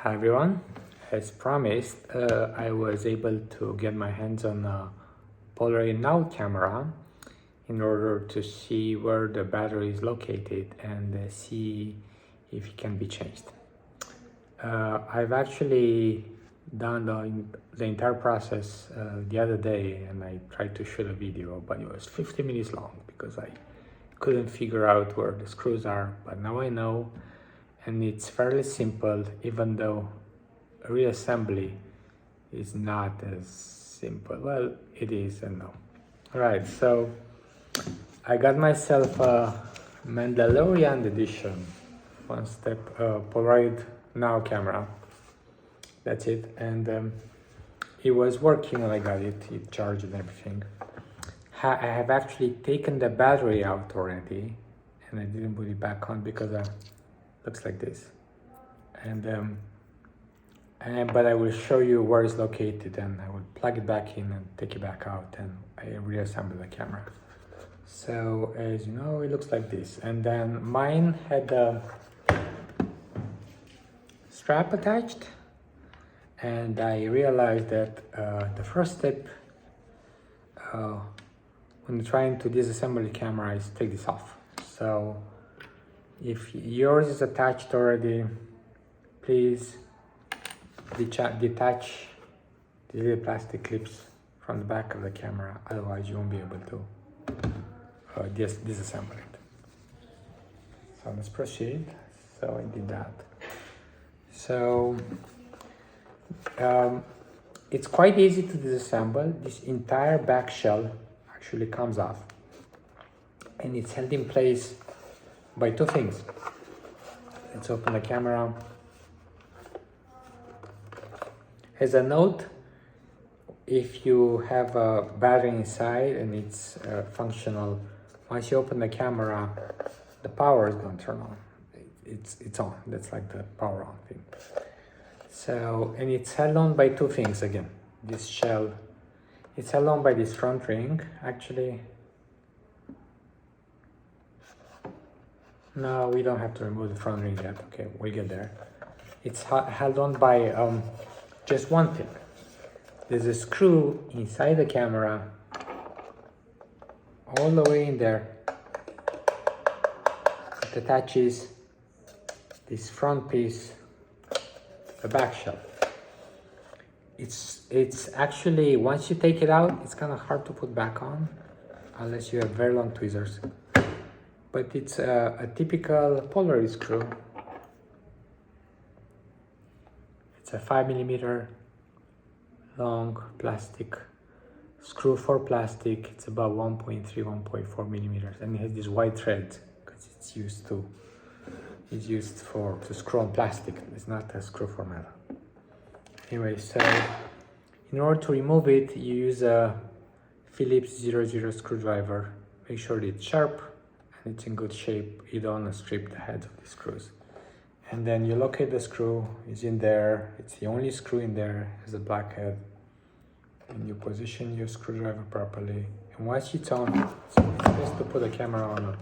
Hi everyone, as promised, I was able to get my hands on a Polaroid Now camera in order to see where the battery is located and see if it can be changed. I've actually done the entire process the other day, and I tried to shoot a video, but it was 50 minutes long because I couldn't figure out where the screws are, but now I know. And it's fairly simple, even though reassembly is not as simple. Well, it is and no. All right, so I got myself a Mandalorian edition, one-step Polaroid Now camera. That's it, and it was working when I got it. It charged and everything. I have actually taken the battery out already, and I didn't put it back on because looks like this, but I will show you where it's located, and I will plug it back in and take it back out, and I reassemble the camera. So as you know, it looks like this, and then mine had a strap attached, and I realized that the first step when trying to disassemble the camera is take this off. So if yours is attached already, please detach the little plastic clips from the back of the camera, otherwise you won't be able to disassemble it. So let's proceed. So I did that. So it's quite easy to disassemble. This entire back shell actually comes off, and it's held in place by two things. Let's open the camera. As a note, if you have a battery inside and it's functional, once you open the camera, the power is going to turn on. It's on. That's like the power on thing. So, and it's held on by two things again. This shell, it's held on by this front ring, actually. No, we don't have to remove the front ring yet. Okay, we'll get there. It's held on by just one thing. There's a screw inside the camera, all the way in there. It attaches this front piece, the back shell. It's actually, once you take it out, it's kind of hard to put back on, unless you have very long tweezers. But it's a typical Polaroid screw. It's a 5mm long plastic screw for plastic. It's about 1.3, 1.4 millimeters, and it has this white thread because it's used to screw on plastic. It's not a screw for metal. Anyway, so in order to remove it, you use a Phillips 00 screwdriver. Make sure it's sharp. It's in good shape. You don't want to strip the heads of the screws. And then you locate the screw, it's in there. It's the only screw in there, has a black head. And you position your screwdriver properly. And once it's on, it's best to put the camera on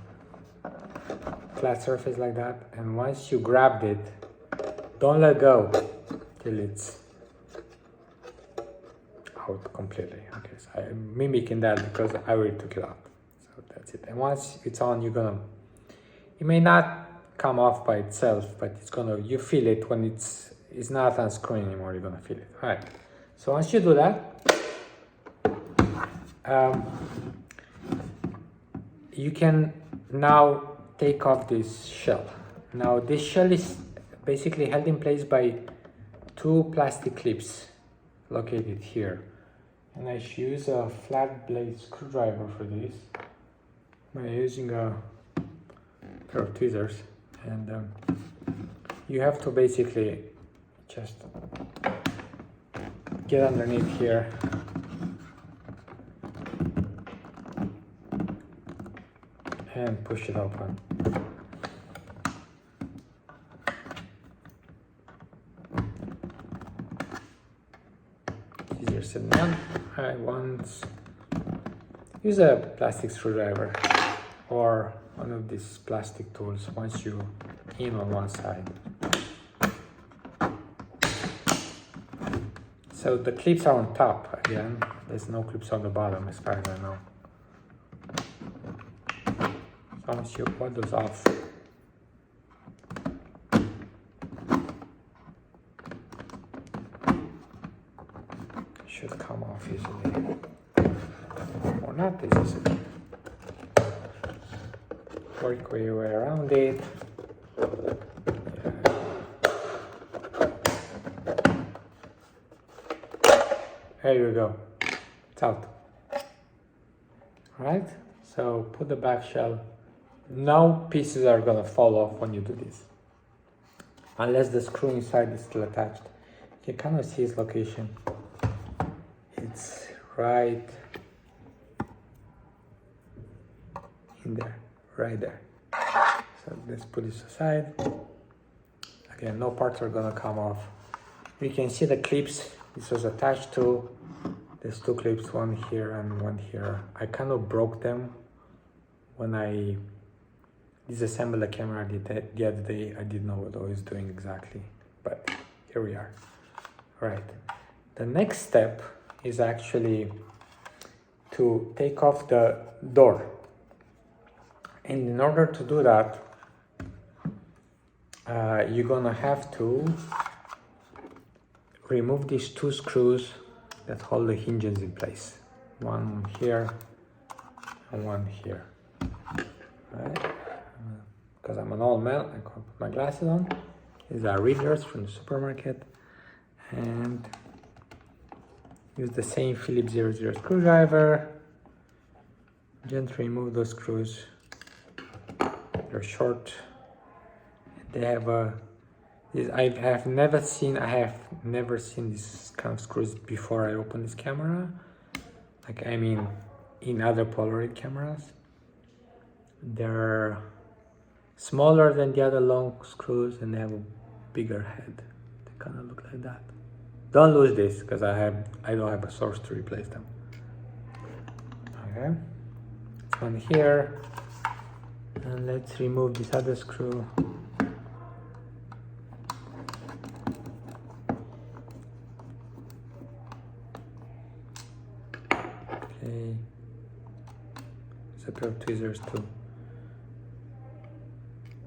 a flat surface like that. And once you grabbed it, don't let go till it's out completely. Okay, so I'm mimicking that because I already took it out. That's it. And once it's on, it may not come off by itself, but you feel it when it's not unscrewing anymore. You're gonna feel it. All right. So once you do that, you can now take off this shell. Now this shell is basically held in place by two plastic clips located here, and I use a flat blade screwdriver for this. By using a pair of tweezers, and you have to basically just get underneath here and push it open. Easier said than done. Use a plastic screwdriver or one of these plastic tools once you in on one side. So the clips are on top again. There's no clips on the bottom as far as I know. So once you put those off, it should come off easily. Or not easily. Work your way around it. There you go. It's out. Alright, so put the back shell. No pieces are gonna fall off when you do this. Unless the screw inside is still attached. You can kind of see its location. It's right in there, right there. So let's put this aside. Again, no parts are gonna come off. You can see the clips this was attached to. There's two clips, one here and one here. I kind of broke them when I disassembled the camera the other day. I didn't know what I was doing exactly, but here we are. Right. The next step is actually to take off the door. And in order to do that, you're gonna have to remove these two screws that hold the hinges in place. One here and one here. Right? Because I'm an old man, I can't put my glasses on. These are readers from the supermarket. And use the same Phillips 00 screwdriver. Gently remove those screws. They're short. They have a I have never seen this kind of screws before I open this camera. Like, I mean, in other Polaroid cameras. They're smaller than the other long screws and they have a bigger head. They kind of look like that. Don't lose this because I don't have a source to replace them. Okay. This one here. And let's remove this other screw. Okay. There's a pair of tweezers too.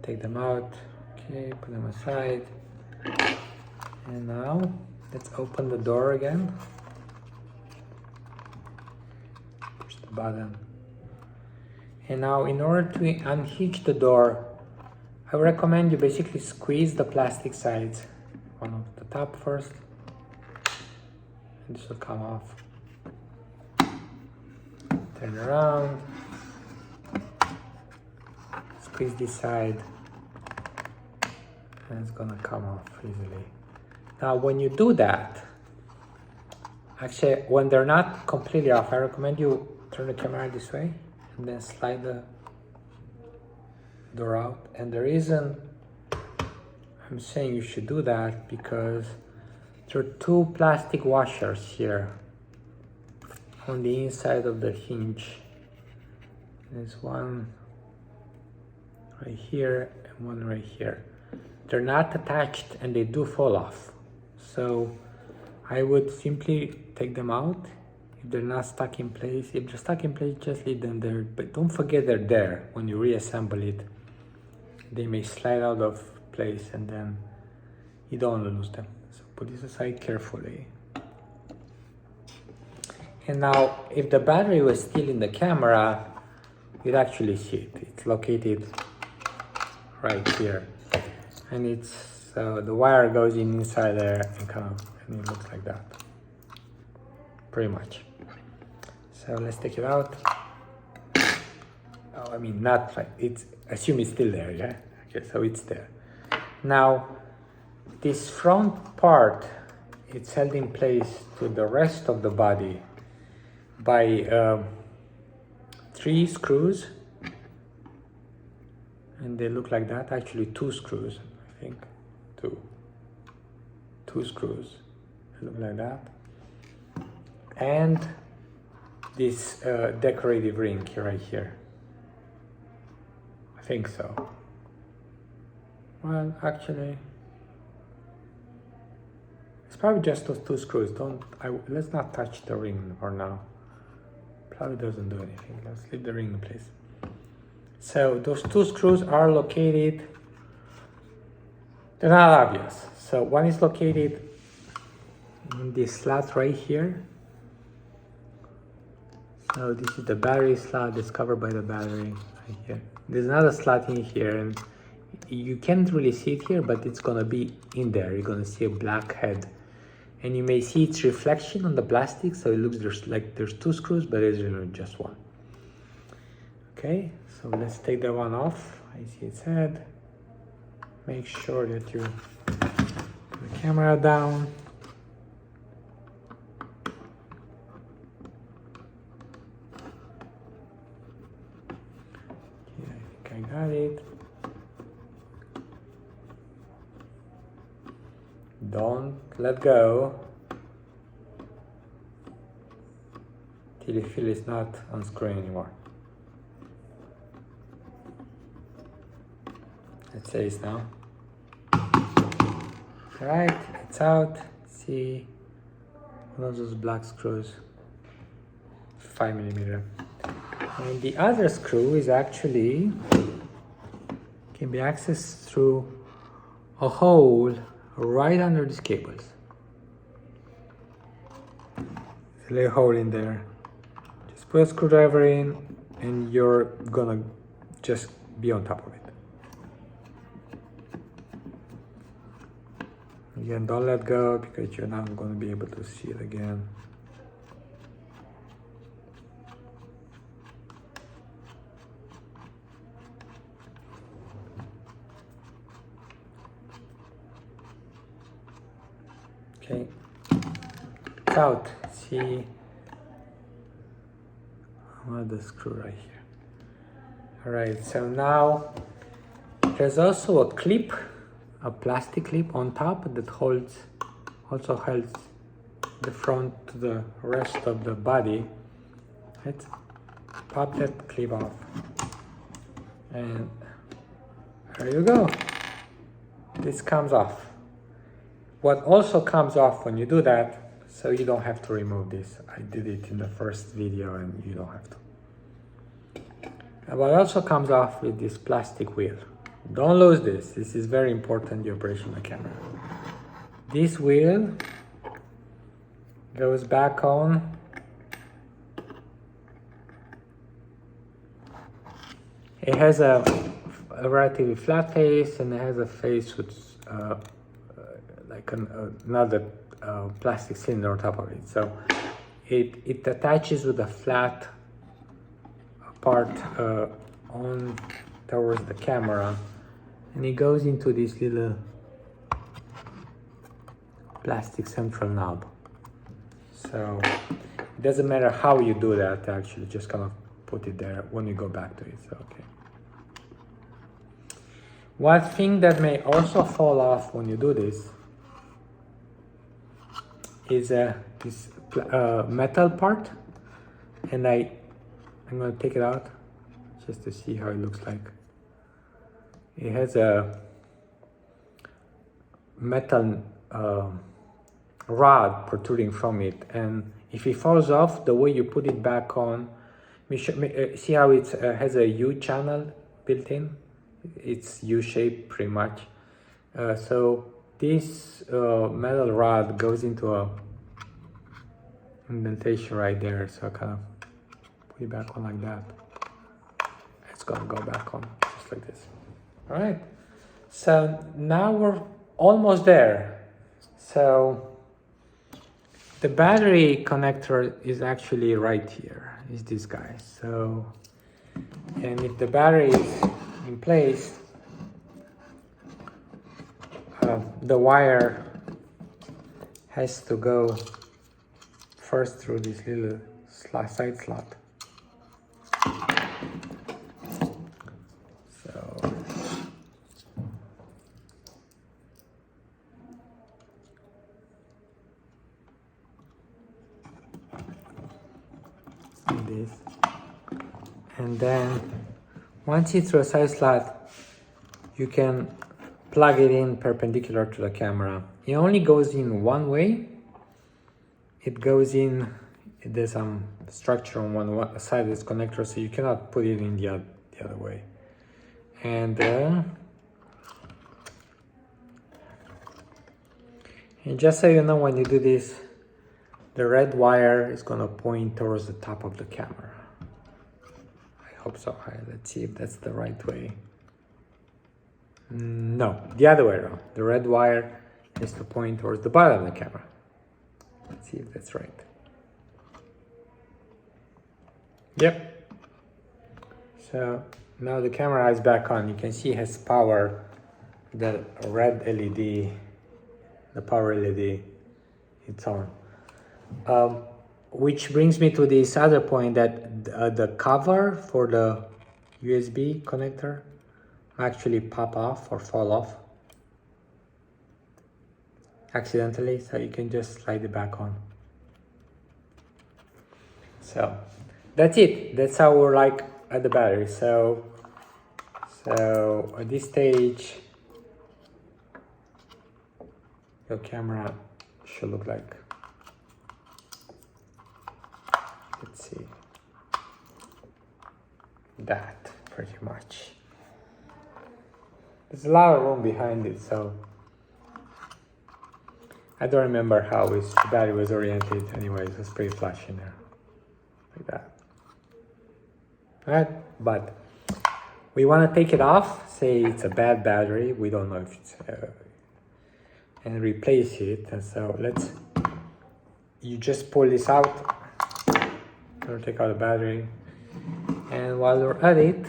Take them out. Okay, put them aside. And now let's open the door again. Push the button. And now in order to unhitch the door, I would recommend you basically squeeze the plastic sides. One of the top first. And this will come off. Turn around. Squeeze this side. And it's gonna come off easily. Now when you do that, actually when they're not completely off, I recommend you turn the camera this way and then slide the door out. And the reason I'm saying you should do that because there are two plastic washers here on the inside of the hinge. There's one right here and one right here. They're not attached and they do fall off. So I would simply take them out. If they're not stuck in place, if they're stuck in place, just leave them there. But don't forget they're there when you reassemble it. They may slide out of place and then you don't want to lose them. So put this aside carefully. And now, if the battery was still in the camera, you'd actually see it. It's located right here. And it's the wire goes inside there and it looks like that. Pretty much. So let's take it out. Oh, I mean, not like assume it's still there, yeah? Okay, so it's there. Now, this front part, it's held in place to the rest of the body by 3 screws. And they look like that. Actually, 2 screws, I think. Two screws. They look like that. And this decorative ring right here. I think so. Well, actually, It's probably just those two screws. Let's not touch the ring for now. Probably doesn't do anything. Let's leave the ring in place. So those two screws are located, they're not obvious. So one is located in this slot right here. So this is the battery slot that's covered by the battery right here. There's another slot in here, and you can't really see it here, but it's gonna be in there. You're gonna see a black head, and you may see its reflection on the plastic, so it looks like there's two screws, but it's really just one. Okay, so let's take that one off. I see its head. Make sure that you put the camera down. Okay, I think I got it. Don't let go till you feel it's not unscrewing anymore. It says now. Alright, it's out. See one of those black screws, 5mm. And the other screw is actually can be accessed through a hole right under these cables. There's a little hole in there. Just put a screwdriver in and you're gonna just be on top of it. Again, don't let go because you're not going to be able to see it again. Okay, it's out. See the screw right here. All right, so now there's also a clip, a plastic clip on top that holds the front to the rest of the body. Let's pop that clip off, and there you go. This comes off. What also comes off when you do that, so you don't have to remove this. I did it in the first video and you don't have to. And what also comes off with this plastic wheel. Don't lose this. This is very important, the operation of the camera. This wheel goes back on. It has a relatively flat face, and it has a face with like another plastic cylinder on top of it. So it attaches with a flat part on towards the camera, and it goes into this little plastic central knob. So it doesn't matter how you do that, actually, just kind of put it there when you go back to it. So okay. One thing that may also fall off when you do this is this metal part, and I'm going to take it out just to see how it looks like. It has a metal rod protruding from it, and if it falls off, the way you put it back on, see how it has a U channel built in? It's U-shaped pretty much. So this metal rod goes into a indentation right there, so I kind of put it back on like that. It's gonna go back on just like this. All right, so now we're almost there. So the battery connector is actually right here, is this guy. So, and if the battery is in place, the wire has to go first through this little side slot. So like this, and then once it's through a side slot, you can plug it in perpendicular to the camera. It only goes in one way. It goes in, there's some structure on one side of this connector, so you cannot put it in the other way. And just so you know, when you do this, the red wire is going to point towards the top of the camera. I hope so. Let's see if that's the right way. No, the other way around. The red wire is to point towards the bottom of the camera. Let's see if that's right. Yep. So now the camera is back on. You can see it has power. The red LED, the power LED, it's on. Which brings me to this other point, that the cover for the USB connector actually pop off or fall off accidentally, so you can just slide it back on. So that's it. That's how we're like at the battery. So at this stage, your camera should look like, let's see, that pretty much. There's a lot of room behind it, so I don't remember how the battery was oriented. Anyways, it was pretty flush in there, like that. Alright, but we want to take it off, say it's a bad battery, we don't know if it's and replace it. And so you just pull this out, or take out the battery, and while we're at it,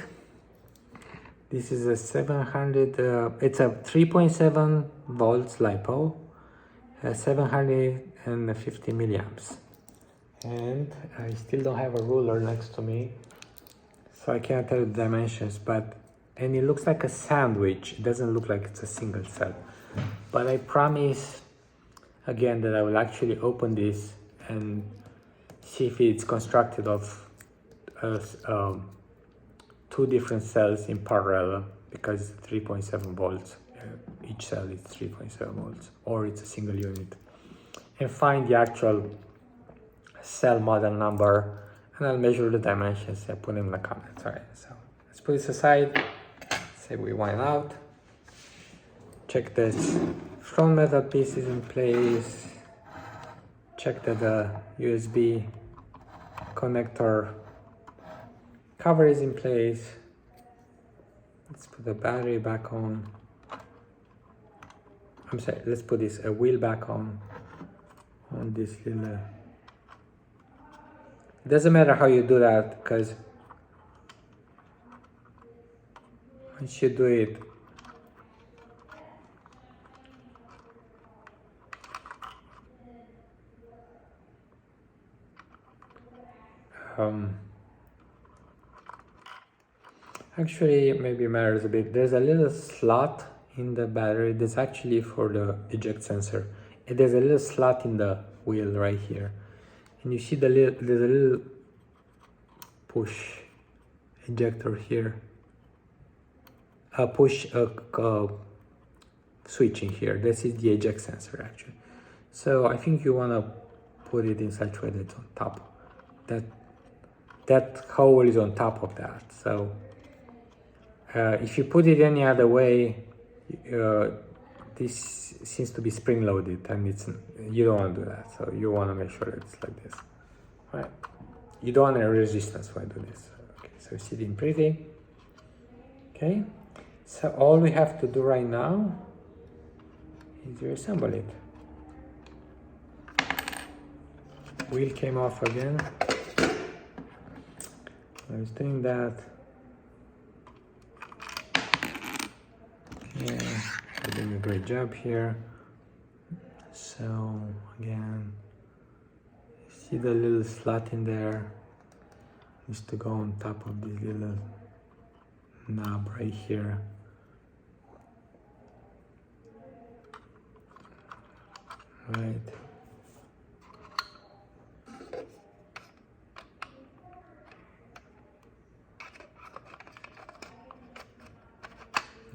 this is a 700, it's a 3.7 volts LiPo, 750 milliamps. And I still don't have a ruler next to me, so I can't tell the dimensions, and it looks like a sandwich. It doesn't look like it's a single cell. But I promise, again, that I will actually open this and see if it's constructed of two different cells in parallel, because it's 3.7 volts. Each cell is 3.7 volts, or it's a single unit. And find the actual cell model number, and I'll measure the dimensions and put them in the comments. All right, so let's put this aside. Say we wind out. Check this front metal piece is in place. Check that the USB connector cover is in place. Let's put the battery back on. I'm sorry, let's put this wheel back on this little. It doesn't matter how you do that, because once you do it, actually maybe it matters a bit. There's a little slot in the battery that's actually for the eject sensor. And there's a little slot in the wheel right here, and you see there's a little push ejector here, push switch in here. This is the eject sensor actually. So I think you want to put it in such a way that it's on top. That hole is on top of that. So if you put it any other way, this seems to be spring loaded, and you don't want to do that. So you want to make sure that it's like this. All right. You don't want any resistance when you do this. Okay, so it's sitting pretty. Okay, so all we have to do right now is reassemble it. Wheel came off again. I was doing that. Okay, you're doing a great job here. So again, see the little slot in there is to go on top of this little knob right here. Right.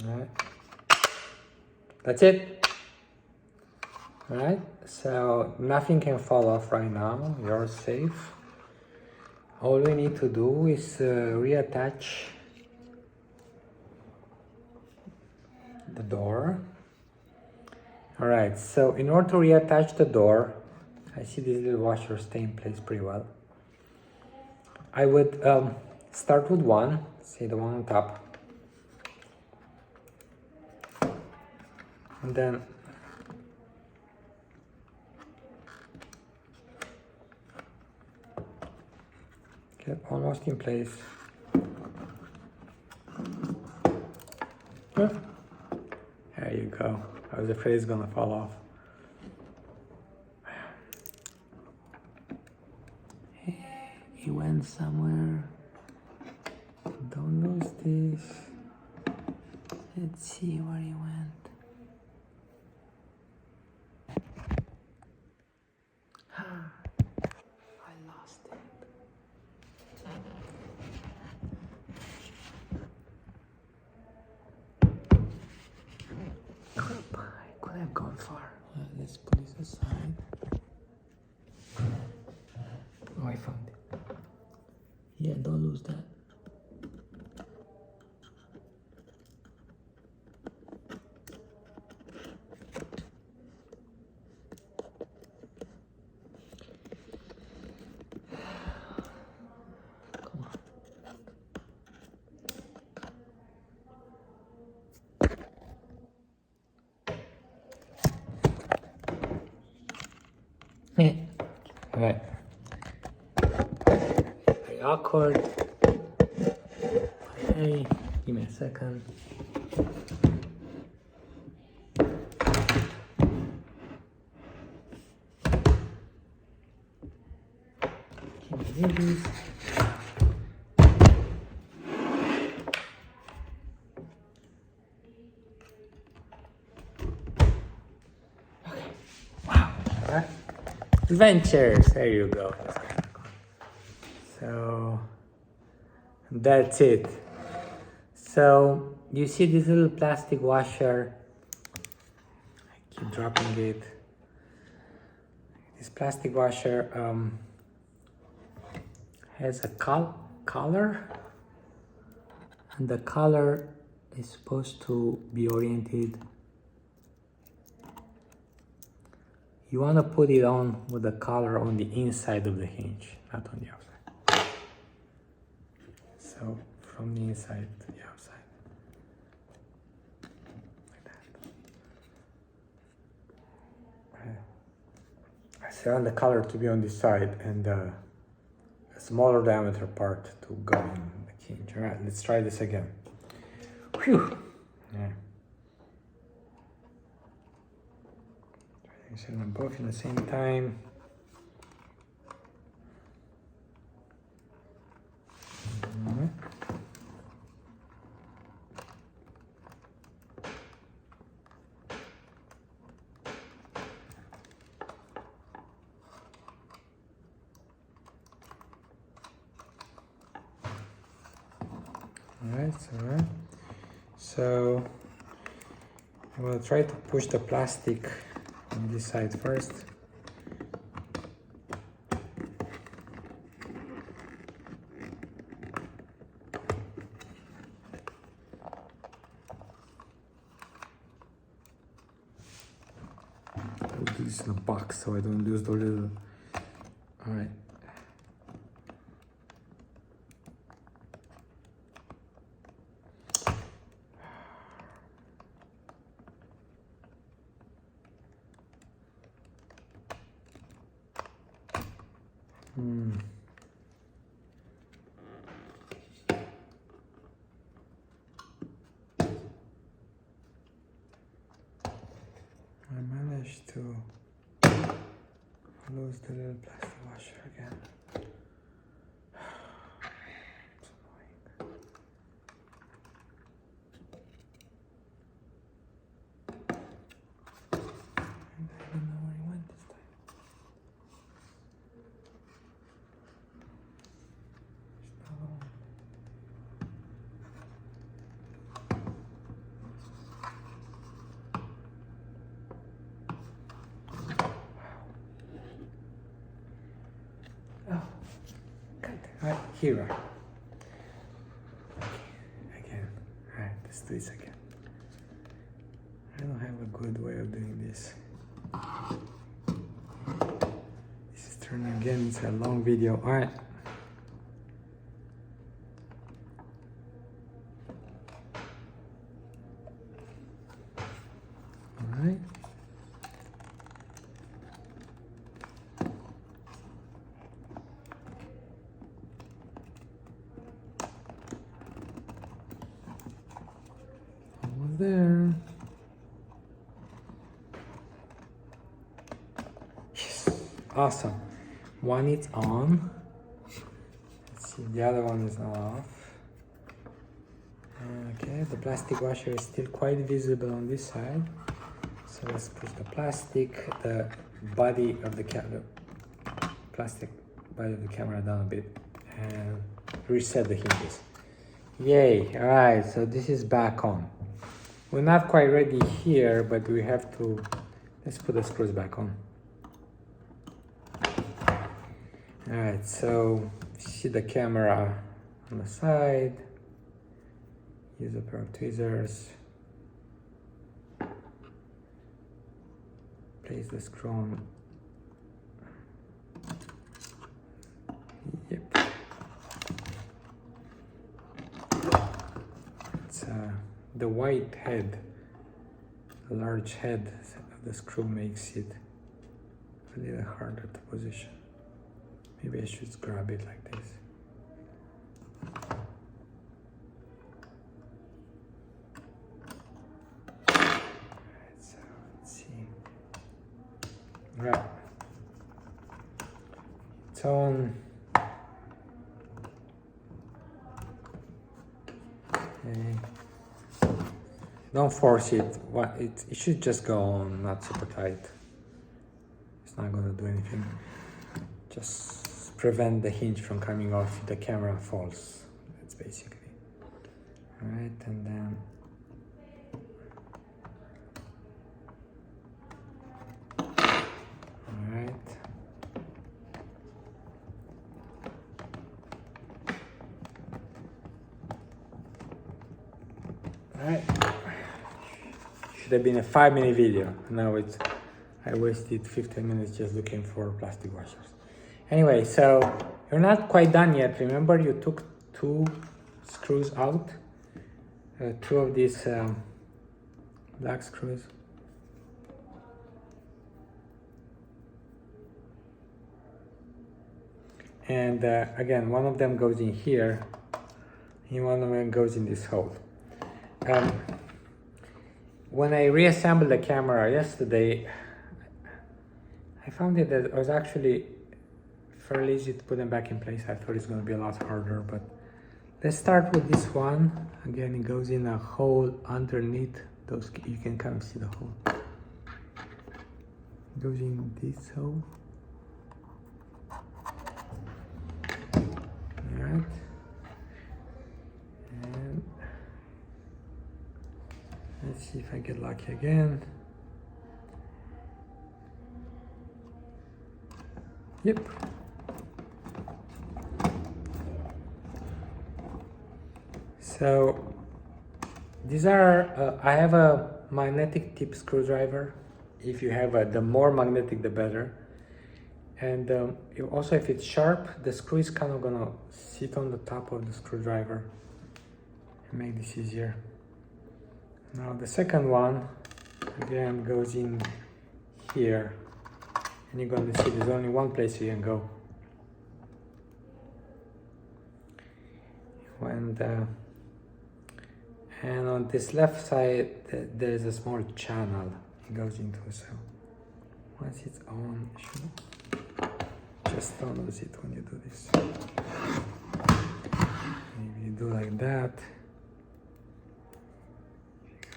Right. That's it. All right, so nothing can fall off right now. You're safe. All we need to do is reattach the door. All right, so in order to reattach the door, I see this little washer stay in place pretty well. I would start with one, see the one on top, and then get almost in place. There you go. I was afraid it's gonna fall off. He went somewhere. Don't lose this. Let's see where he went. I lost it. I could have gone far. Let's put this aside. Oh, I found it. Yeah, don't lose that. Come on. All right. Very awkward. Hey, give me a second. Can you do this? Okay. Wow. All right. Adventures. There you go. So that's it. So you see this little plastic washer. I keep dropping it. This plastic washer has a collar, and the collar is supposed to be oriented. You want to put it on with the collar on the inside of the hinge, not on the outside. So from the inside to the outside, like that. So I want the collar to be on this side and a smaller diameter part to go in the hinge. All right, let's try this again. Whew. Yeah. Set them both in the same time. All right. So I'm gonna try to push the plastic on this side first. I'll do this in a box so I don't lose the little. All right. I managed to lose the little plastic washer again. It's annoying. And I don't know where he went this time. here. Again. Alright, let's do this again. I don't have a good way of doing this. This is turning again, it's a long video. Alright. Alright. Almost there. Yes. Awesome. One is on. Let's see, the other one is off. Okay, the plastic washer is still quite visible on this side. So let's push the body of the plastic body of the camera down a bit and reset the hinges. Yay! All right, so this is back on. We're not quite ready here, but we have to. Let's put the screws back on. All right, so see the camera on the side. Use a pair of tweezers. Place the screw on. Yep. It's the white head, the large head of the screw makes it a little harder to position. Maybe I should grab it like this. Right. It's on. Okay. Don't force it. It should just go on, not super tight. It's not going to do anything. Just prevent the hinge from coming off if the camera falls. That's basically. All right, and then. Alright, should have been a 5-minute video. Now I wasted 15 minutes just looking for plastic washers. Anyway, so you're not quite done yet. Remember, you took 2 screws out, 2 of these black screws. And again, one of them goes in here, and one of them goes in this hole. When I reassembled the camera yesterday, I found that it was actually fairly easy to put them back in place. I thought it's going to be a lot harder, but let's start with this one. Again, it goes in a hole underneath those. You can kind of see the hole. It goes in this hole. All right. Let's see if I get lucky again. Yep. So these are, I have a magnetic tip screwdriver. If you have the more magnetic, the better. And also if it's sharp, the screw is kind of gonna sit on the top of the screwdriver and make this easier. Now the second one, again, goes in here, and you're going to see there's only one place you can go. And on this left side, there's a small channel it goes into. So once it's on, you should just don't lose it when you do this. Maybe you do like that.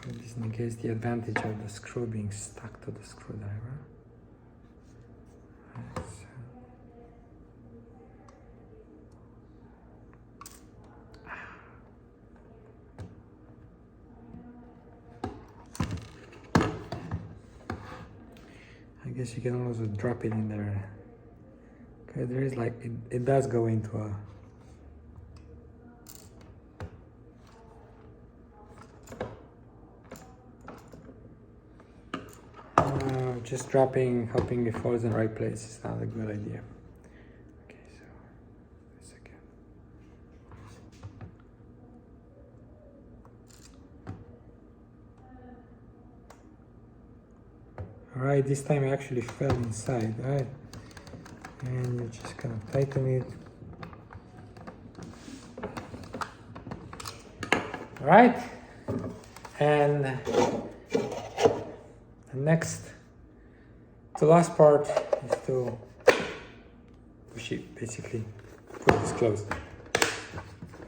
This negates the advantage of the screw being stuck to the screwdriver. I guess you can also drop it in there. Okay, there is like, it does go into just hoping it falls in the right place is not a good idea. Okay, so this again. All right, this time it actually fell inside, all right? And you're just gonna tighten it. All right, and the last part is to push it, basically put this closed.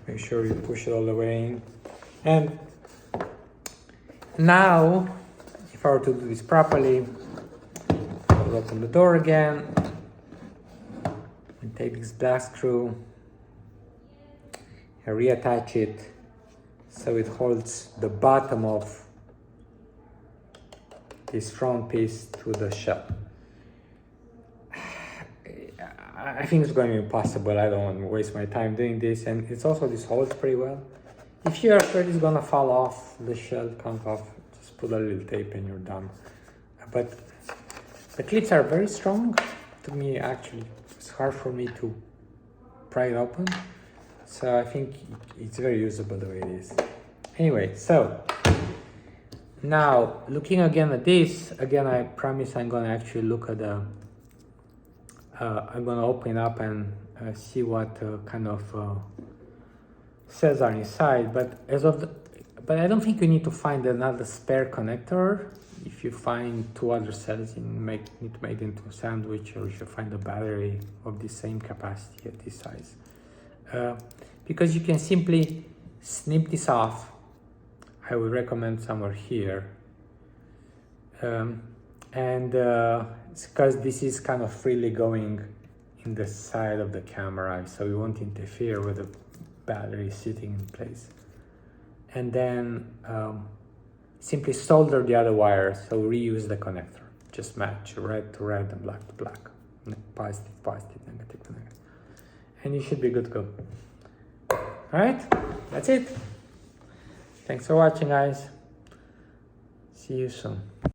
Make sure you push it all the way in. And now, if I were to do this properly, I'll open the door again and take this black screw and reattach it so it holds the bottom of this front piece to the shell. I think it's going to be impossible. I don't want to waste my time doing this, and it's also, this holds pretty well. If you're afraid it's going to fall off, the shell comes off, just put a little tape and you're done. But the clips are very strong. To me, actually, it's hard for me to pry it open. So I think it's very usable the way it is. Anyway, so now looking again at this, again, I promise I'm gonna actually look at the, I'm gonna open up and see what kind of cells are inside. But but I don't think you need to find another spare connector. If you find two other cells, you need to make it into a sandwich, or you should find a battery of the same capacity at this size. Because you can simply snip this off. I would recommend somewhere here. It's because this is kind of freely going in the side of the camera, so it won't interfere with the battery sitting in place. And then simply solder the other wires, so reuse the connector. Just match red to red and black to black. Positive, positive, negative to negative. And you should be good to go. All right, that's it. Thanks for watching, guys. See you soon.